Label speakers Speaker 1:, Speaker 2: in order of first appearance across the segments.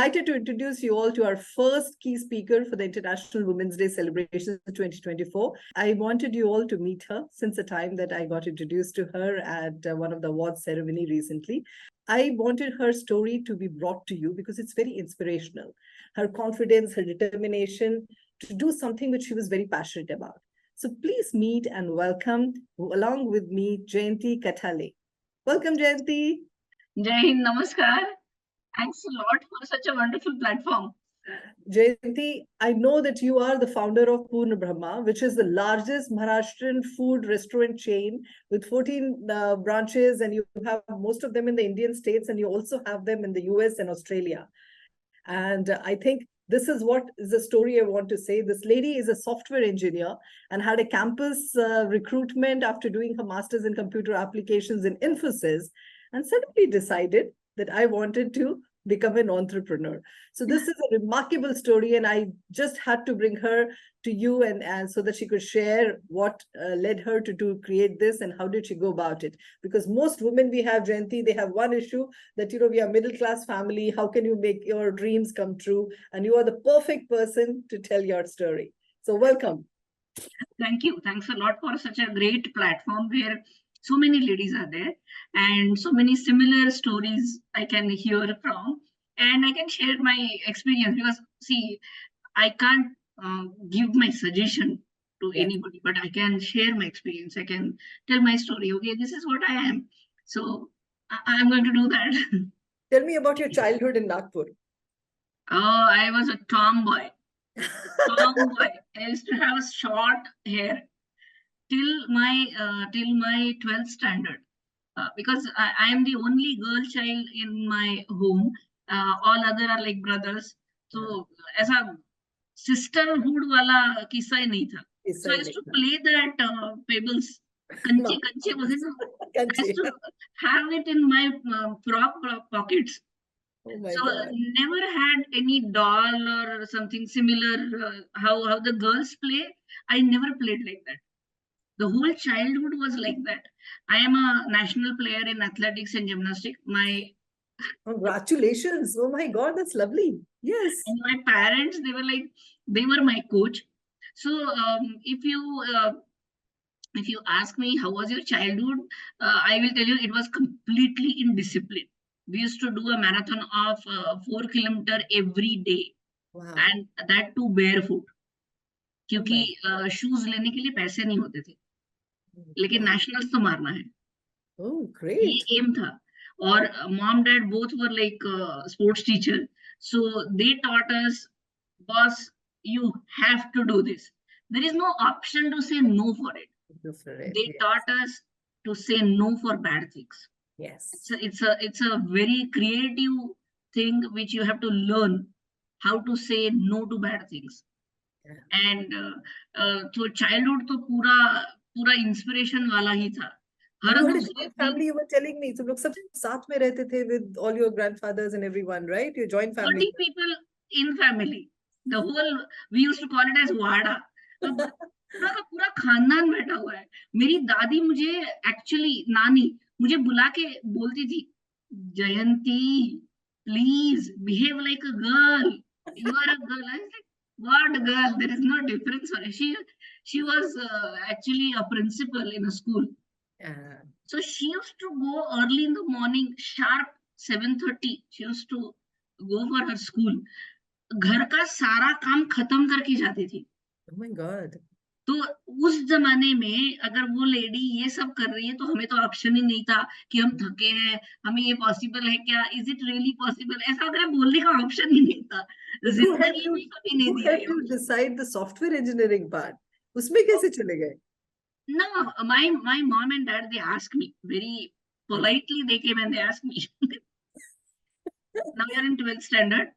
Speaker 1: delighted to introduce you all to our first key speaker for the International Women's Day celebrations 2024. I wanted you all to meet her since the time that I got introduced to her at one of the awards ceremony recently. I wanted her story to be brought to you because it's very inspirational. Her confidence, her determination to do something which she was very passionate about. So please meet and welcome, along with me, Jayanti Kathale. Welcome, Jayanti.
Speaker 2: Jai Hind, Namaskar. Thanks a lot for such a wonderful platform.
Speaker 1: Jayanti, I know that you are the founder of Purnabrahma, which is the largest Maharashtrian food restaurant chain with 14 branches, and you have most of them in the Indian states, and you also have them in the US and Australia. And I think this is what is the story I want to say. This lady is a software engineer and had a campus recruitment after doing her master's in computer applications in Infosys, and suddenly decided that I wanted to become an entrepreneur. So this is a remarkable story, and I just had to bring her to you and so that she could share what led her to create this and how did she go about it. Because most women we have, Jayanti, they have one issue that, we are middle class family. How can you make your dreams come true? And you are the perfect person to tell your story. So welcome.
Speaker 2: Thank you. Thanks a lot for such a great platform where so many ladies are there and so many similar stories I can hear from, and I can share my experience because see, I can't give my suggestion to anybody, but I can share my experience. I can tell my story. Okay, this is what I am. So I'm going to do that.
Speaker 1: Tell me about your childhood in Nagpur.
Speaker 2: Oh, I was a tomboy. Tomboy. I used to have short hair till my 12th standard, because I am the only girl child in my home. All other are like brothers. So as a sisterhood wala kissa hi nahi tha. So I used to play that pebbles. Kanche kanche was it? I used to have it in my frock pockets.
Speaker 1: Oh my
Speaker 2: so
Speaker 1: God.
Speaker 2: Never had any doll or something similar. How the girls play, I never played like that. The whole childhood was like that. I am a national player in athletics and gymnastics.
Speaker 1: Congratulations. Oh my God, that's lovely. Yes.
Speaker 2: And my parents, they were my coach. So if you ask me how was your childhood, I will tell you it was completely in discipline. We used to do a marathon of 4 kilometers every day.
Speaker 1: Wow.
Speaker 2: And that too barefoot. क्योंकि shoes लेने के लिए पैसे नहीं होते थे, लेकिन nationals तो मारना है.
Speaker 1: Oh, great.
Speaker 2: ये एम था. और mom dad both were like sports teacher, so they taught us, boss, you have to do this. There is no option to say no for it. They taught us to say no for bad things.
Speaker 1: Yes.
Speaker 2: It's a very creative thing which you have to learn how to say no to bad things. And तो childhood तो पूरा inspiration वाला ही था.
Speaker 1: हर दूसरे family, you were telling me, तुम लोग सब साथ में रहते थे with all your grandfathers and everyone, right? Your joint family.
Speaker 2: 30 people in family. The whole, we used to call it as वाड़ा. पूरा का पूरा खानदान बैठा हुआ है. मेरी दादी मुझे एक्चुअली नानी मुझे बुला के बोलती थी, जयंती, please behave like a girl. You are a girl. I was like, what girl? There is no difference. She was actually a principal in a school. So she used to go early in the morning, sharp 7:30. She used to go for her school. घर का सारा काम खत्म करके जाती थी.
Speaker 1: Oh my God.
Speaker 2: तो उस जमाने में अगर वो लेडी ये सब कर रही है तो हमें तो ऑप्शन ही नहीं था कि हम थके हैं, हमें ये पॉसिबल है क्या, इज इट रियली पॉसिबल, ऐसा अगर बोलने का ऑप्शन ही नहीं था. जिंदगी में कभी नहीं दिया.
Speaker 1: You decide the software engineering part. उसमें कैसे चले गए?
Speaker 2: No, my mom and dad, they asked me very politely. They came and they asked me, now you're in 12th standard.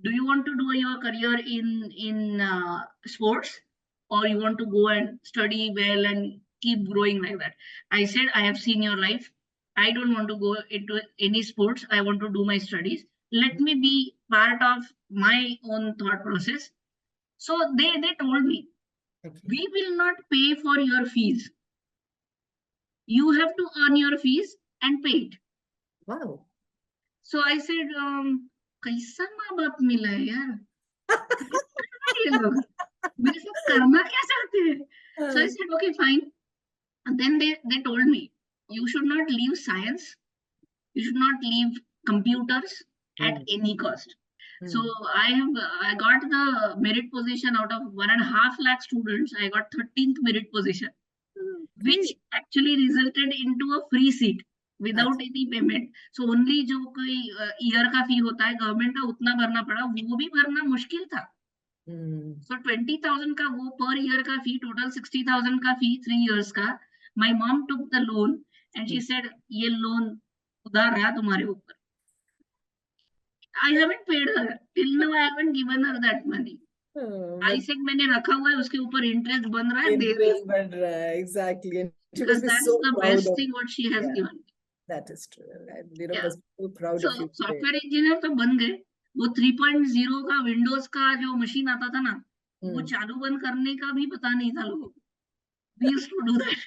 Speaker 2: Do you want to do your career in sports, or you want to go and study well and keep growing like that? I said, I have seen your life. I don't want to go into any sports. I want to do my studies. Let me be part of my own thought process. So they told me, we will not pay for your fees. You have to earn your fees and pay it.
Speaker 1: Wow.
Speaker 2: So I said, कैसा माँ बाप मिला है यार, ये लोग मेरे साथ करना क्या चाहते हैं. So I said, okay, fine. And then they told me, you should not leave science, you should not leave computers at any cost. So I got the merit position out of 1.5 lakh students. I got 13th merit position, which actually resulted into a free seat without any payment. So only जो कोई year का fee होता है government का, उतना भरना पड़ा, वो भी भरना मुश्किल था. So 20,000 का वो per year का fee, total 60,000 का fee 3 years का. My mom took the loan and she said, ये loan उधार रहा तुम्हारे ऊपर. I haven't paid her till now. I haven't given her that money. I said मैंने रखा हुआ है, उसके ऊपर interest बन रहा है, दे रही हूँ.
Speaker 1: Interest बन रहा है, exactly. And she
Speaker 2: Because
Speaker 1: must be
Speaker 2: that's
Speaker 1: so
Speaker 2: the
Speaker 1: proud
Speaker 2: best
Speaker 1: of,
Speaker 2: thing what she has given.
Speaker 1: that is true. And, you know,
Speaker 2: Yeah.
Speaker 1: must be so proud
Speaker 2: So
Speaker 1: of you today.
Speaker 2: software engineer तो बन गए. वो 3.0 का Windows का जो machine आता था ना, वो चालू बंद करने का भी पता नहीं था लोगों को. We used to do that.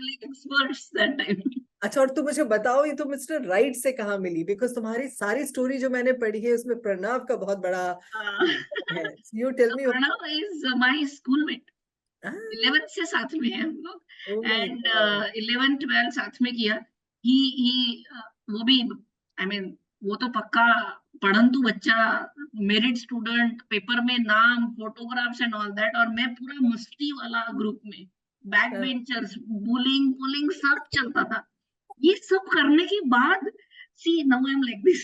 Speaker 2: Like experts that time.
Speaker 1: अच्छा, और तुम मुझे बताओ, ये तो मिस्टर राइट से कहाँ मिली? बिकॉज तुम्हारी सारी स्टोरी जो मैंने पढ़ी है उसमें प्रणव का बहुत बड़ा है. You tell me.
Speaker 2: Pranav is my schoolmate. 11th से साथ में है हम लोग, and 11 12 साथ में किया. ही वो भी, I mean, वो तो पक्का पढ़ंतु बच्चा, मेरिट स्टूडेंट, पेपर में नाम, फोटोग्राफ्स एंड ऑल दैट, और मैं पूरा मस्ती वाला ग्रुप में, बैक बेंचर्स, बुलिंग पुलिंग सब चलता था. ये सब करने के बाद, see now I'm like this.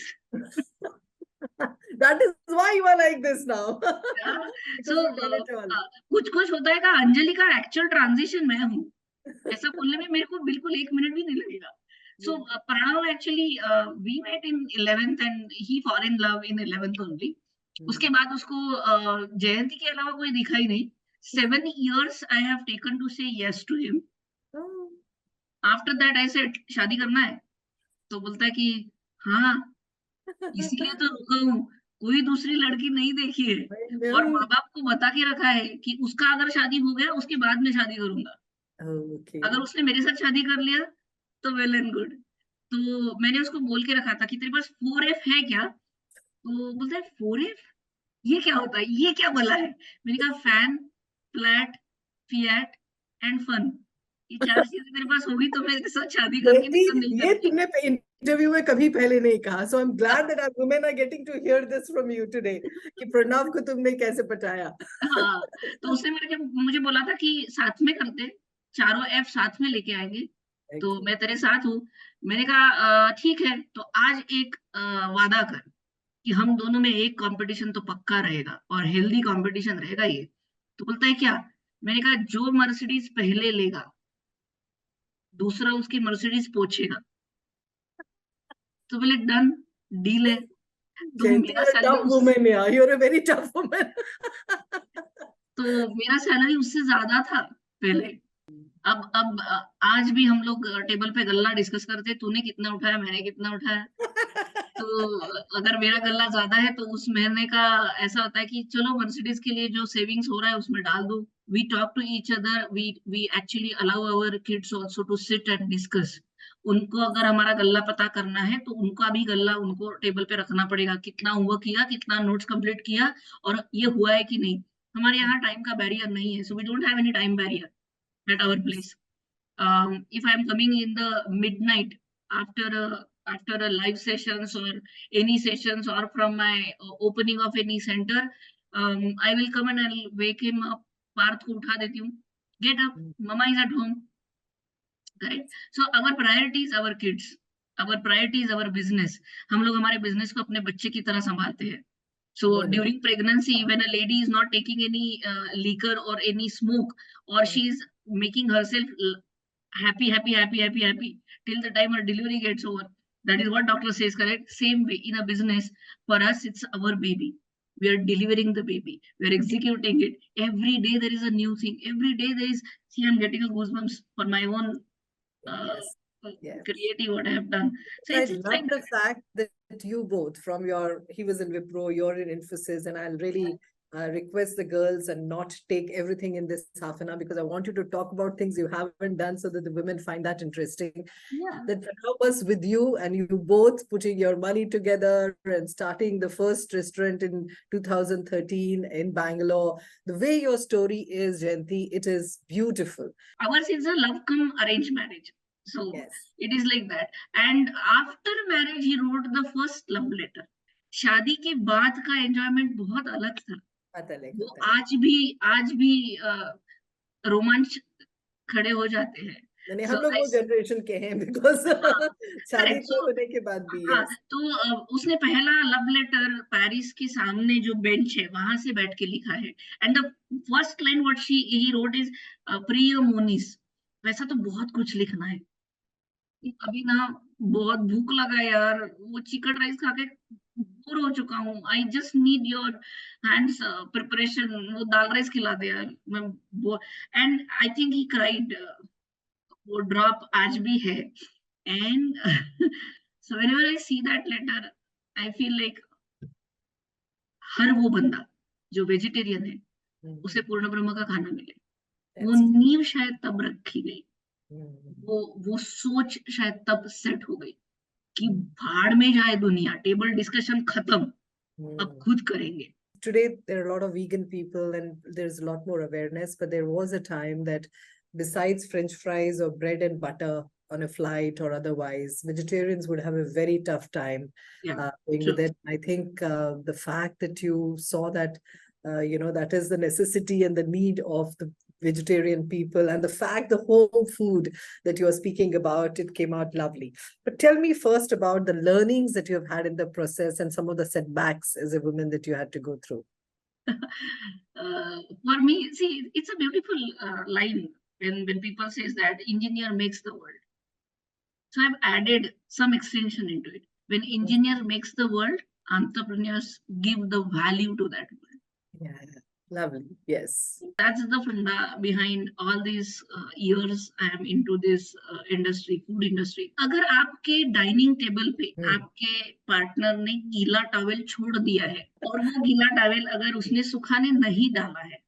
Speaker 1: That is why you are like this now.
Speaker 2: So कुछ कुछ होता है का अंजलि का एक्चुअल ट्रांजिशन मैं हूँ. ऐसा बोलने में मेरे को बिल्कुल 1 मिनट भी नहीं लगेगा. So Pranav actually we met in 11th and he fall in love in 11th only. उसके बाद उसको जयंती के अलावा कोई दिखा ही नहीं. 7 years I have taken to say yes to him. After that I said शादी करना है, तो बोलता है कि हाँ, इसीलिए तो रुका हूँ, कोई दूसरी लड़की नहीं देखी है, और माँ बाप को बता के रखा है कि उसका अगर शादी हो गया उसके बाद में शादी करूंगा. अगर उसने मेरे साथ शादी कर लिया तो वेल एंड गुड. तो मैंने उसको बोल के रखा था कि तेरे पास 4F है क्या? तो बोलता है 4F ये क्या होता है, ये क्या बोला है? मैंने कहा fan, flat, fiat and fun. ये 4 चीजें तेरे पास होगी तो मेरे साथ शादी करके नहीं
Speaker 1: ये तुमने इंटरव्यू में कभी पहले नहीं कहा. So I'm glad that our women are getting to hear this from you today. कि प्रणव को तुमने कैसे पटाया.
Speaker 2: हाँ, तो उसने मुझे बोला था कि साथ में करते, चारों F साथ में लेके आएंगे, तो मैं तेरे साथ हूँ. मैंने कहा ठीक है, तो आज एक वादा कर कि हम दोनों में एक कंपटीशन तो पक्का रहेगा, और हेल्दी कंपटीशन रहेगा ये. तो बोलता है क्या? मैंने कहा जो मर्सिडीज पहले लेगा दूसरा उसकी मर्सिडीज पोछेगा. तो बोले डन, डील है. तो मेरा salary,
Speaker 1: you're a very tough woman.
Speaker 2: तो मेरा सैलरी उससे ज्यादा था पहले. अब आज भी हम लोग टेबल पे गल्ला डिस्कस करते, तूने कितना उठाया, मैंने कितना उठाया. तो अगर मेरा गल्ला ज्यादा है तो उस महीने का ऐसा होता है कि चलो मर्सिडीज के लिए जो सेविंग्स हो रहा है उसमें डाल दो. We talk to each other, we actually allow our kids also to sit and discuss. उनको अगर हमारा गल्ला पता करना है तो उनका भी गल्ला उनको टेबल पे रखना पड़ेगा, कितना होमवर्क किया, कितना नोट्स कंप्लीट किया, और ये हुआ है कि नहीं. हमारे यहाँ टाइम का बैरियर नहीं है, so we don't have any time barrier at our place. If I am coming in the midnight after a live sessions or any sessions, or from my opening of any center, I will come and I'll wake him up. Parth को उठा देती हूँ. Get up, mama is at home. Right? So our priority is our kids. Our priority is our business. हम लोग हमारे business को अपने बच्चे की तरह संभालते हैं. So during pregnancy, when a lady is not taking any liquor or any smoke, or she is making herself happy till the time her delivery gets over. That is what doctor says, correct? Same way in a business, for us it's our baby. We are delivering the baby. We are executing it. Every day there is a new thing. Every day there is, see, I'm getting a goosebumps for my own creative what I have done. So
Speaker 1: I love the fact that you both, from he was in Wipro, you're in Infosys, and I'll really request the girls and not take everything in this half an hour, because I want you to talk about things you haven't done so that the women find that interesting.
Speaker 2: Yeah.
Speaker 1: That help us with you, and you both putting your money together and starting the first restaurant in 2013 in Bangalore. The way your story is, Jayanti, it is beautiful.
Speaker 2: Ours is a love come arranged marriage. So
Speaker 1: Yes.
Speaker 2: it is like that. And after marriage, he wrote the first love letter. शादी के बाद का enjoyment बहुत अलग था. वो आज भी रोमांच खड़े हो जाते हैं.
Speaker 1: नहीं,
Speaker 2: So
Speaker 1: हम लोग वो जनरेशन के हैं, बिकॉज शादी
Speaker 2: correct.
Speaker 1: को होने के बाद भी.
Speaker 2: हाँ,
Speaker 1: yes.
Speaker 2: तो उसने पहला लव लेटर पेरिस के सामने जो बेंच है वहां से बैठ के लिखा है. And the first line what he wrote is प्रिय मोनिस. वैसा तो बहुत कुछ लिखना है. अभी ना बहुत भूख लगा यार, वो चिकन राइस खा के बोर हो चुका हूँ. I just need your hands preparation. वो दाल राइस खिला दे यार. मैं and I think he cried. वो ड्रॉप आज भी है. And so whenever I see that letter, I feel like हर वो बंदा जो वेजिटेरियन है उसे पूर्ण ब्रह्म का खाना मिले. वो नींव शायद तब रखी गई, वो सोच शायद तब सेट हो गई कि भाड़ में जाए दुनिया, टेबल डिस्कशन खत्म, अब खुद करेंगे.
Speaker 1: Today there are a lot of vegan people and there's a lot more awareness, but there was a time that besides French fries or bread and butter on a flight or otherwise, vegetarians would have a very tough time going with it. I think the fact that you saw that, that is the necessity and the need of the vegetarian people, and the fact the home food that you are speaking about, it came out lovely. But tell me first about the learnings that you have had in the process and some of the setbacks as a woman that you had to go through.
Speaker 2: For me, see, it's a beautiful line when people says that engineer makes the world. So I've added some extension into it. When engineer makes the world, entrepreneurs give the value to that world.
Speaker 1: Yeah, lovely. Yes.
Speaker 2: That's the funda behind all these years I am into this industry, food industry. अगर आपके dining table पे आपके partner ने गीला towel छोड़ दिया है और वो गीला टॉवेल अगर उसने सुखाने नहीं डाला है,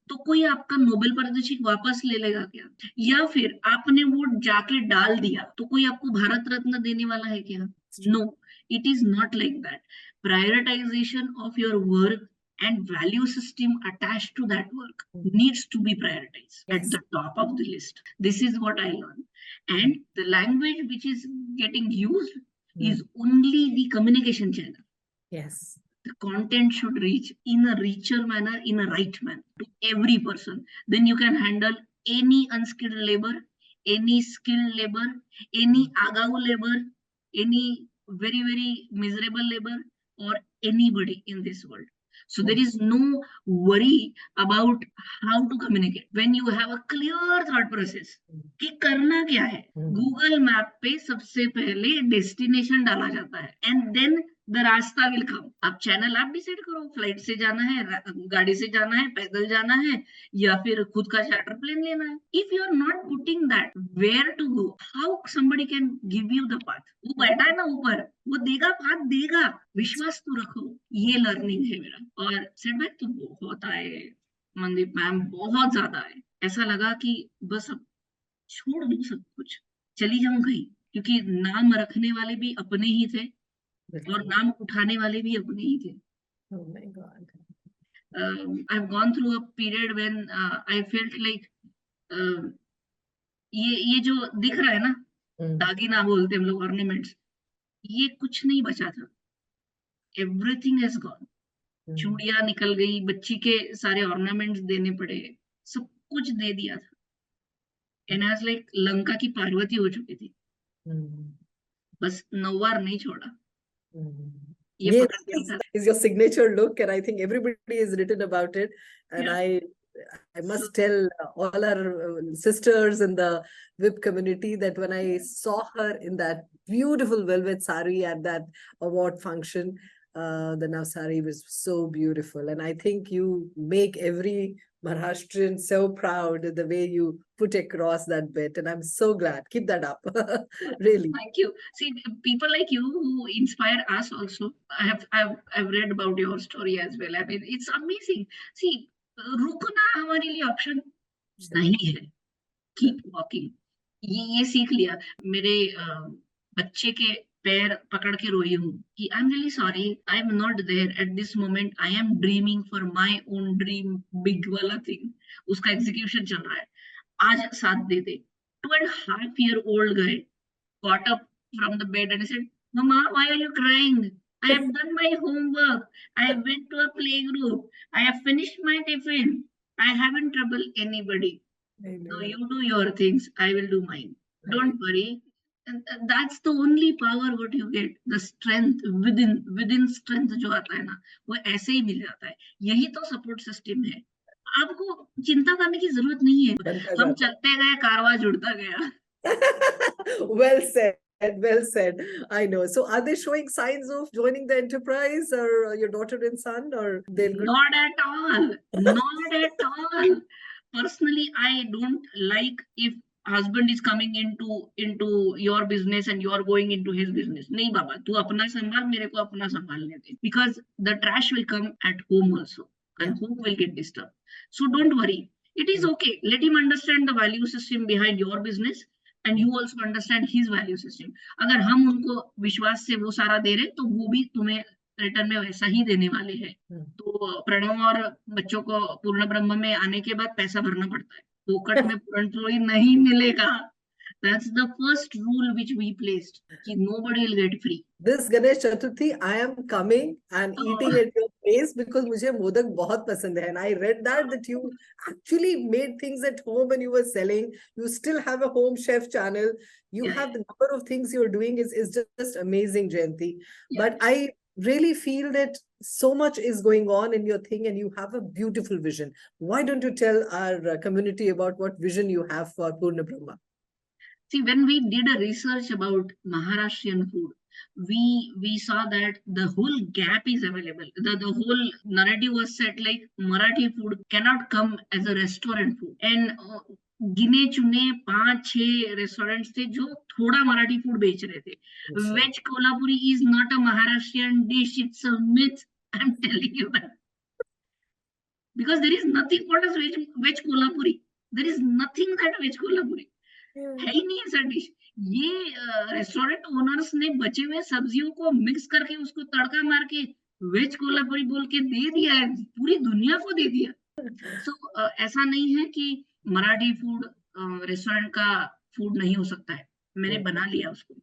Speaker 2: तो कोई आपका नोबेल पारितोषिक वापस ले लेगा क्या? या फिर आपने वो जाके डाल दिया तो कोई आपको भारत रत्न देने वाला है क्या? No, it is not like that. Prioritization of your work and value system attached to that work needs to be prioritized at the top of the list. This is what I learned. And the language which is getting used is only the communication channel.
Speaker 1: Yes.
Speaker 2: The content should reach in a richer manner, in a right manner to every person. Then you can handle any unskilled labor, any skilled labor, any agau labor, any very, very miserable labor, or anybody in this world. So there is no worry about how to communicate. When you have a clear thought process, कि करना क्या है, Google map पे सबसे पहले destination डाला जाता है, and then the रास्ता will come. अब चैनल आप डिसाइड करो, फ्लाइट से जाना है, गाड़ी से जाना है, पैदल जाना है, या फिर खुद का चार्टर प्लेन लेना है. If you are not putting that where to go, how somebody can give you the path? वो बैठा है ना ऊपर, वो देगा पाथ देगा, विश्वास तो रखो. ये लर्निंग है मेरा. और सेटबैक तो बहुत आए मनदीप मैम, बहुत ज्यादा आए. ऐसा लगा कि बस अब छोड़ दूं सब कुछ, चली जाऊं कहीं, क्योंकि नाम रखने वाले भी अपने ही थे और नाम उठाने वाले भी अपने ही थे.
Speaker 1: Oh my God.
Speaker 2: I've gone through a period when I felt like ये जो दिख रहा है ना, दागिना बोलते हम लोग, ऑर्नामेंट्स, ये कुछ नहीं बचा था. Everything has gone. चूड़ियां निकल गई, बच्ची के सारे ऑर्नामेंट्स देने पड़े, सब कुछ दे दिया था. एंड आज लाइक लंका की पार्वती हो चुकी थी. बस नौवार नहीं छोड़ा.
Speaker 1: Yes, is your signature look, and I think everybody has written about it. And I must tell all our sisters in the WiP community that when I saw her in that beautiful velvet sari at that award function, the Navsari was so beautiful. And I think you make every Maharashtrian, so proud of the way you put across that bit. And I'm so glad. Keep that up. Really.
Speaker 2: Thank you. See, people like you who inspire us also. I've read about your story as well. I mean, it's amazing. See, रुकना हमारे लिए option नहीं है. Keep walking. ये सीख लिया. मेरे बच्चे के पैर पकड़ के रोई हूँ कि I am really sorry, I am not there at this moment, I am dreaming for my own dream, big वाला थिंग, उसका एग्जीक्यूशन चल रहा है, आज साथ दे दे. 2.5-year-old guy got up from the bed and said, Mama, why are you crying? I have done my homework. I went to a playgroup. I have finished my tiffin. I haven't troubled anybody. So you do your things, I will do mine. Don't worry. And that's the only power what you get. The strength within strength जो आता है ना, वो ऐसे ही मिल जाता है. यही तो सपोर्ट सिस्टम है. आपको चिंता करने की जरूरत नहीं है. हम चलते गए, कारवां जुड़ता गया.
Speaker 1: Well said. Well said. I know. So are they showing signs of joining the enterprise, or your daughter and son, or they'll
Speaker 2: Not at all. Not at all. Personally, I don't like if husband is coming into your business and you are going into his business. नहीं बाबा, तू अपना संभाल, मेरे को अपना संभालने दे. Because the trash will come at home also, and home will get disturbed. So don't worry. It is okay. Let him understand the value system behind your business, and you also understand his value system. अगर हम उनको विश्वास से वो सारा दे रहे, तो वो भी तुम्हें रिटर्न में वैसा ही देने वाले हैं. तो प्रणव और बच्चों को पूर्ण ब्रह्म में आने के बाद पैसा भरना पड़ता है. फोकट में पूर्णपोली नहीं मिलेगा. That's the first rule which we placed. कि nobody will get free.
Speaker 1: This Ganesh Chaturthi, I am coming and eating at your place because मुझे मोदक बहुत पसंद है. And I read that you actually made things at home and you were selling. You still have a home chef channel. You have the number of things you're doing is just amazing, Jayanti. But I really feel that so much is going on in your thing and you have a beautiful vision. Why don't you tell our community about what vision you have for Purnabrahma?
Speaker 2: See, when we did a research about Maharashtrian food, we saw that the whole gap is available. The whole narrative was set like Marathi food cannot come as a restaurant food. And गिने चुने 5-6 restaurants थे जो थोड़ा Marathi food बेच रहे थे. Veg Kolhapuri is not a Maharashtrian dish, it's a myth. I am telling you that. Because there is nothing called as veg Kolhapuri. There is nothing that veg Kolhapuri. है ही नहीं ऐसा डिश. ये रेस्टोरेंट ओनर्स ने बचे हुए सब्जियों को मिक्स करके उसको तड़का मार के वेज कोल्हापुरी बोल के दे दिया है, पूरी दुनिया को दे दिया. सो ऐसा नहीं है कि मराठी फूड रेस्टोरेंट का फूड नहीं हो सकता है. मैंने बना लिया उसको.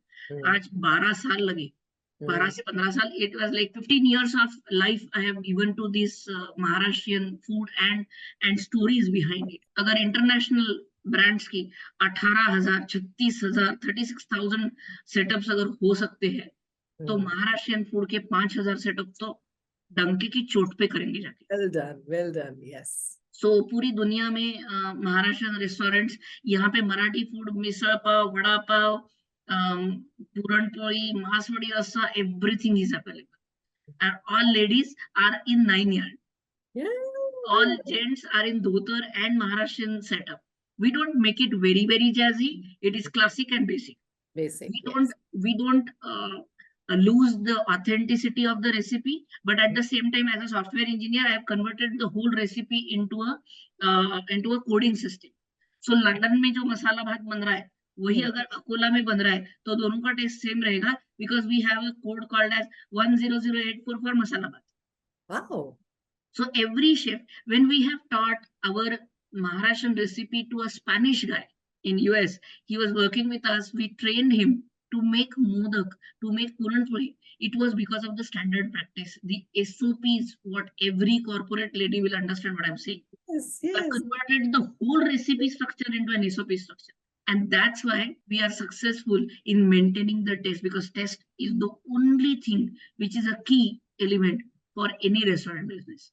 Speaker 2: आज 12 साल लगे, 12 से 15 साल. It was like 15 years of life I have given to this Maharashtrian food and stories behind it. अगर इंटरनेशनल ब्रांड्स की 18,000, 36,000, 36,000 सेटअप्स अगर हो सकते हैं, तो महाराष्ट्रियन फूड के 5,000 सेटअप तो डंके की चोट पे करेंगे जाके.
Speaker 1: Well done, yes.
Speaker 2: सो पूरी दुनिया में महाराष्ट्रियन रेस्टोरेंट्स, यहाँ पे मराठी फूड, मिसळ पाव, वडा पाव, पुरणपोळी, मासवडी रस्सा, everything is available. And all ladies are in 9 yard. All gents are in dhotar and Maharashtrian setup. We don't make it very, very jazzy. It is classic and basic. We don't lose the authenticity of the recipe, but at the same time, as a software engineer, I have converted the whole recipe into a coding system. So London में जो मसाला भात बन रहा है, वही अगर अकोला में बन रहा है, तो दोनों का टेस्ट सेम रहेगा, because we have a code called as 10084 for masala bhat.
Speaker 1: Wow.
Speaker 2: So every chef, when we have taught our Maharashtrian recipe to a Spanish guy in US, he was working with us. We trained him to make modak, to make puranpoli. It was because of the standard practice, the SOPs, what every corporate lady will understand what I'm saying.
Speaker 1: Yes.
Speaker 2: But converted the whole recipe structure into an SOP structure. And that's why we are successful in maintaining the taste, because taste is the only thing which is a key element for any restaurant business.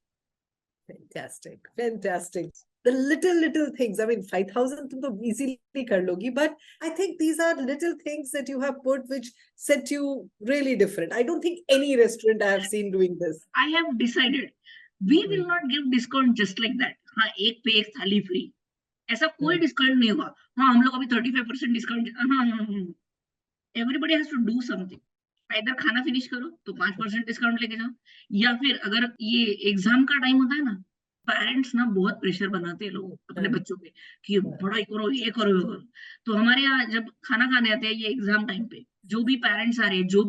Speaker 1: Fantastic. The little things. I mean, 5,000 to easily kar logi, but I think these are little things that you have put which set you really different. I don't think any restaurant I have seen doing this.
Speaker 2: I have decided we will not give discount just like that. हाँ एक पे एक थाली free, ऐसा कोई discount नहीं होगा। हाँ हम लोग अभी 35% डिस्काउंट, हाँ everybody has to do something. इधर खाना फिनिश करो तो 5% डिस्काउंट लेके जाओ, या फिर अगर ये एग्जाम का टाइम होता है ना, पेरेंट्स ना बहुत प्रेशर बनाते हैं लोग अपने बच्चों पे कि पढ़ाई करो, ये करो, ये करो। तो हमारे यहाँ जब खाना खाने आते हैं ये एग्जाम टाइम पे, जो भी पेरेंट्स आ रहे हैं, जो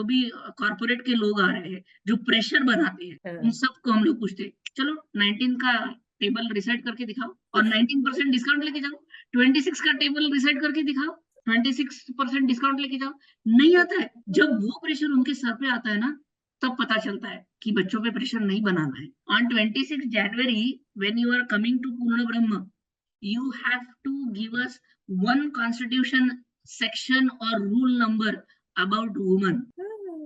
Speaker 2: भी कॉर्पोरेट के लोग आ रहे हैं, जो प्रेशर बनाते हैं, उन सबको हम लोग पूछते हैं, चलो 19 का टेबल रिसेट करके दिखाओ और 19% डिस्काउंट लेके जाओ, 26 का टेबल रिसेट करके दिखाओ, 26% डिस्काउंट लेके जाओ। नहीं आता है, जब वो प्रेशर उनके सर पे आता है ना, तब पता चलता है कि बच्चों पे प्रेशर नहीं बनाना है। On 26 January when you are coming to Purna Brahma, you have to give us one constitution section or rule number about women.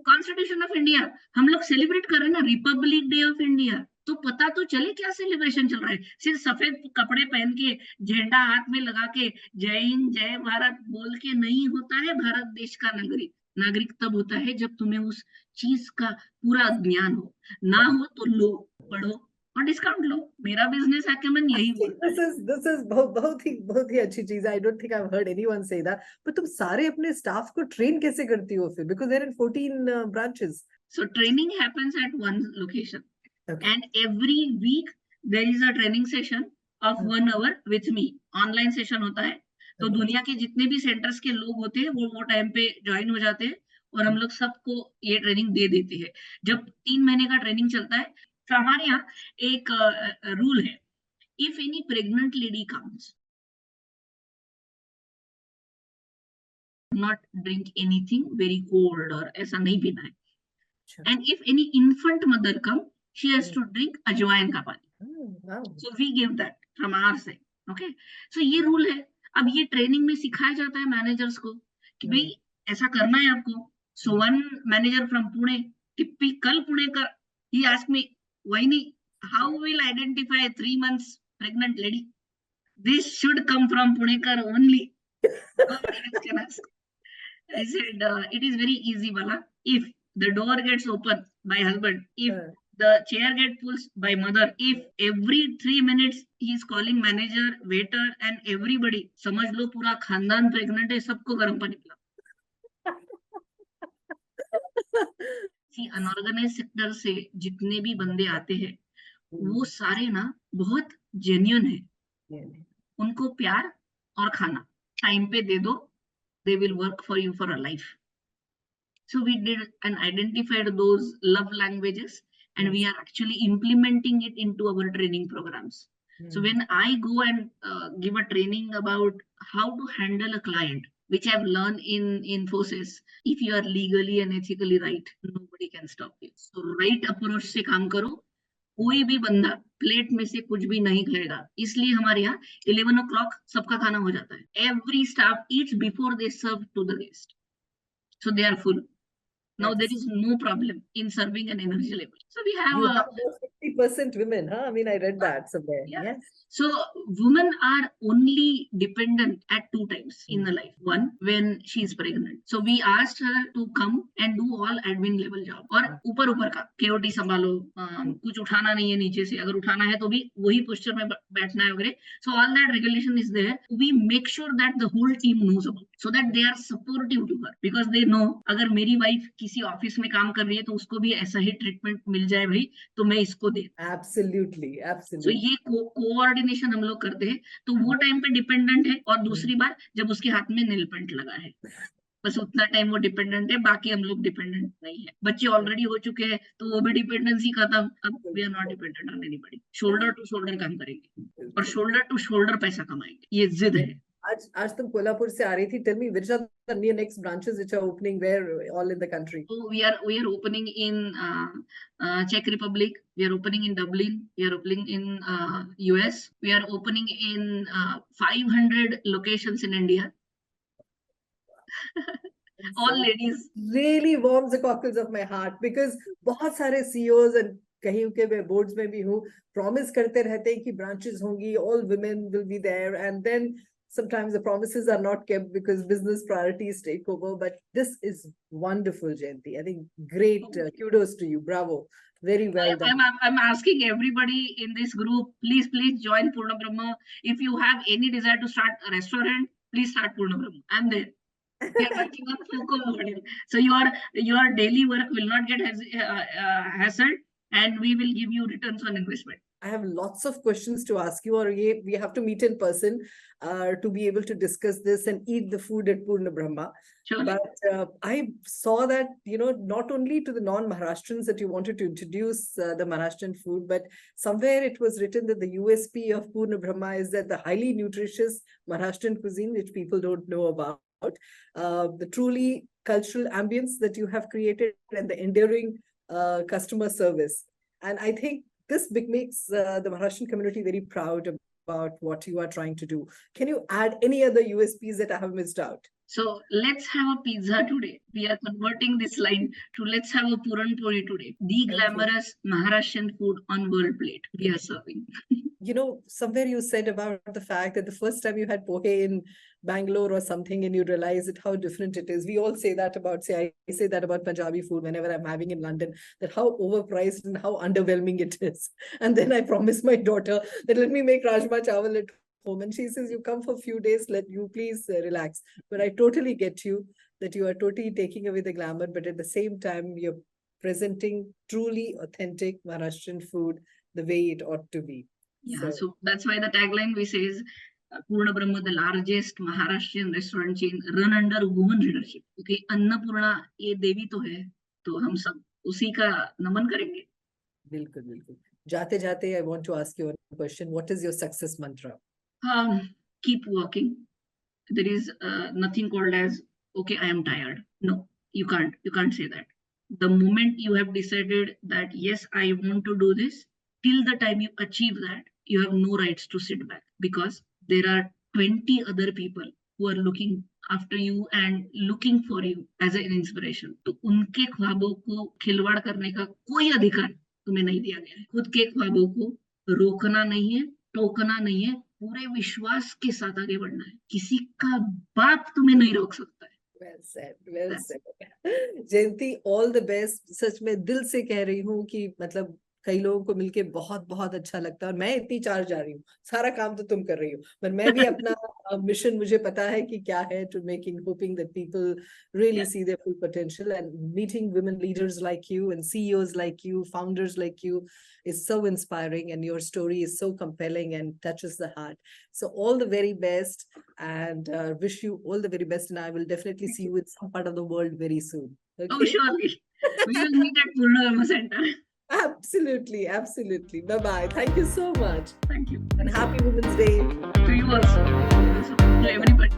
Speaker 2: Constitution of India हम लोग सेलिब्रेट कर रहे हैं ना, रिपब्लिक डे ऑफ इंडिया, तो पता तो चले क्या सेलिब्रेशन चल रहा है। सिर्फ सफेद कपड़े पहन के झंडा हाथ में लगा के जय हिंद जय भारत बोल के नहीं होता है भारत देश का नागरिक। नागरिक तब होता है जब तुम्हें उस चीज का पूरा ज्ञान हो, ना हो तो लो, पढ़ो और डिस्काउंट लो। मेरा बिजनेस एक्यूमेन यही बोलता है।
Speaker 1: this is बहुत ही अच्छी चीज है। I don't think I've heard anyone say that. But तुम सारे अपने स्टाफ को ट्रेन कैसे करती हो फिर? Because they're in 14 branches.
Speaker 2: So training happens at one location.
Speaker 1: Okay.
Speaker 2: And every week there is a training session of 1 hour with me. Online session होता है, तो दुनिया के जितने भी सेंटर्स के लोग होते हैं वो टाइम पे ज्वाइन हो जाते हैं और हम लोग सबको ये ट्रेनिंग दे देते हैं। जब 3 महीने का ट्रेनिंग चलता है, तो हमारे यहाँ एक रूल है, if any pregnant lady comes, not drink anything very cold, और ऐसा नहीं पीना है। And if any infant mother come, she has to drink ajwain का पानी। So we give that from our side. Okay. So ये रूल है। अब ये ट्रेनिंग में सिखाया जाता है मैनेजर्स को कि भाई ऐसा करना है आपको। So one manager from Pune, typical Pune का, he asked me, Vaini, how will identify 3 months pregnant lady? This should come from Punekar only. Nobody else can ask. I said, it is very easy, Bala. If the door gets open by husband, if the chair gets pulled by mother, if every 3 minutes he is calling manager, waiter and everybody, समझ लो पूरा खानदान pregnant है, सबको गर्म पानी पिला। Unorganised sector से जितने भी बंदे आते हैं वो सारे ना बहुत जेन्युइन है। उनको प्यार और खाना टाइम पे दे दो, they will work for you for a life. So we did and identified those love languages, and we are actually implementing it into our training programs. So when I go and give a training about how to handle a client, which I've learned in Infosys, if you are legally and ethically right, nobody can stop you. So right approach से काम करो, कोई भी बंदा plate में से कुछ भी नहीं खाएगा। इसलिए हमारे यहाँ 11 o'clock सबका खाना हो जाता है। Every staff eats before they serve to the guest, so they are full. Now there is no problem in serving an energy level. So we have,
Speaker 1: you have 50% women, huh? I mean, I read that somewhere.
Speaker 2: Yeah.
Speaker 1: Yes.
Speaker 2: So women are only dependent at 2 times in the life. One, when she is pregnant. So we asked her to come and do all admin level job. और ऊपर का KOT संभालो, कुछ उठाना नहीं है नीचे से, अगर उठाना है तो भी वही पोस्चर में बैठना है वगैरह. So all that regulation is there. We make sure that the whole team knows about it, so that they are supportive to her, because they know अगर मेरी वाइफ किसी ऑफिस में काम कर रही है तो उसको भी ऐसा ही ट्रीटमेंट मिल जाए भाई, तो मैं इसको दे.
Speaker 1: Absolutely,
Speaker 2: So ये कोऑर्डिनेशन हम लोग करते हैं. तो वो टाइम पे डिपेंडेंट है. और दूसरी बात, जब उसके हाथ में नेल पेंट लगा है, बस उतना टाइम वो डिपेंडेंट है, बाकी हम लोग डिपेंडेंट नहीं है. बच्चे ऑलरेडी हो चुके हैं तो वो भी डिपेंडेंसी खत्म. अब we are not dependent on anybody. Shoulder to shoulder काम करेंगे और शोल्डर टू शोल्डर पैसा कमाएंगे. ये जिद है.
Speaker 1: आज तुम कोल्हापुर से आ रही थी. Tell me, which are the next branches which are opening where all in the country?
Speaker 2: So we are opening in Czech Republic. We are opening in Dublin. We are opening in US. We are opening in 500 locations in India. All ladies.
Speaker 1: Really warms the cockles of my heart, because बहुत सारे CEOs and कहीं के मैं boards में भी हूँ, promise करते रहते हैं कि branches होंगी, all women will be there, and then sometimes the promises are not kept because business priorities take over. But this is wonderful, Jayanti. I think great. Kudos to you. Bravo. Very well done.
Speaker 2: I'm asking everybody in this group, please join Purnabrahma. If you have any desire to start a restaurant, please start Purnabrahma. I'm there. We are working on FOCO model. So your daily work will not get hassled, and we will give you returns on investment.
Speaker 1: I have lots of questions to ask you, or we have to meet in person to be able to discuss this and eat the food at Purnabrahma.
Speaker 2: Surely.
Speaker 1: But I saw that, not only to the non-Maharashtrians that you wanted to introduce the Maharashtrian food, but somewhere it was written that the USP of Purnabrahma is that the highly nutritious Maharashtrian cuisine, which people don't know about, the truly cultural ambience that you have created, and the enduring customer service. And I think this makes the Maharashtrian community very proud about what you are trying to do. Can you add any other USPs that I have missed out?
Speaker 2: So let's have a pizza today. We are converting this line to let's have a Puran Poli today. The glamorous Maharashtrian food on world plate we are serving.
Speaker 1: Somewhere you said about the fact that the first time you had pohe in Bangalore or something, and you realize how different it is. We all say that about, I say that about Punjabi food whenever I'm having in London, that how overpriced and how underwhelming it is. And then I promised my daughter that let me make Rajma Chawal at home. And she says, you come for a few days, let you please relax. But I totally get you, that you are totally taking away the glamour, but at the same time, you're presenting truly authentic Maharashtrian food the way it ought to be.
Speaker 2: Yeah, so that's why the tagline we say is Purnabrahma, the largest Maharashtrian restaurant chain run under woman leadership. Okay, Annapurna ये देवी तो है, तो हम सब उसी का नमन करेंगे.
Speaker 1: बिल्कुल बिल्कुल. जाते जाते, I want to ask you a question. What is your success mantra?
Speaker 2: Keep walking. There is nothing called as okay, I am tired. No, you can't say that. The moment you have decided that yes, I want to do this, till the time you achieve that, you have no rights to sit back, because there are 20 other people who are looking after you and looking for you as an inspiration. तो उनके ख्वाबों को खिलवाड़ करने का कोई अधिकार तुम्हें नहीं दिया गया है. खुद के ख्वाबों को रोकना नहीं है, टोकना नहीं है, पूरे विश्वास के साथ आगे बढ़ना है. किसी का बाप तुम्हें नहीं रोक सकता है.
Speaker 1: Well said, well said. Jayanti, all the best. सच में दिल से कह रही हूँ कि मतलब कई लोगों को मिलके बहुत बहुत अच्छा लगता है, और मैं इतनी चार्ज जा रही हूँ, सारा काम तो तुम कर रही हो, पर मैं भी अपना मिशन मुझे पता है कि क्या है, to hoping that people really see their full potential, and meeting women leaders like you and CEOs like you, founders like you is so inspiring, and your story is so compelling and touches the heart. So all the very best, and wish you all the very best, and I will definitely see you in some part of the world very soon.
Speaker 2: Okay? Oh, surely. We will meet at Purnabrahma Center.
Speaker 1: Absolutely, absolutely. Bye-bye. Thank you so much.
Speaker 2: Thank you.
Speaker 1: And happy Women's Day.
Speaker 2: To you also. To everybody.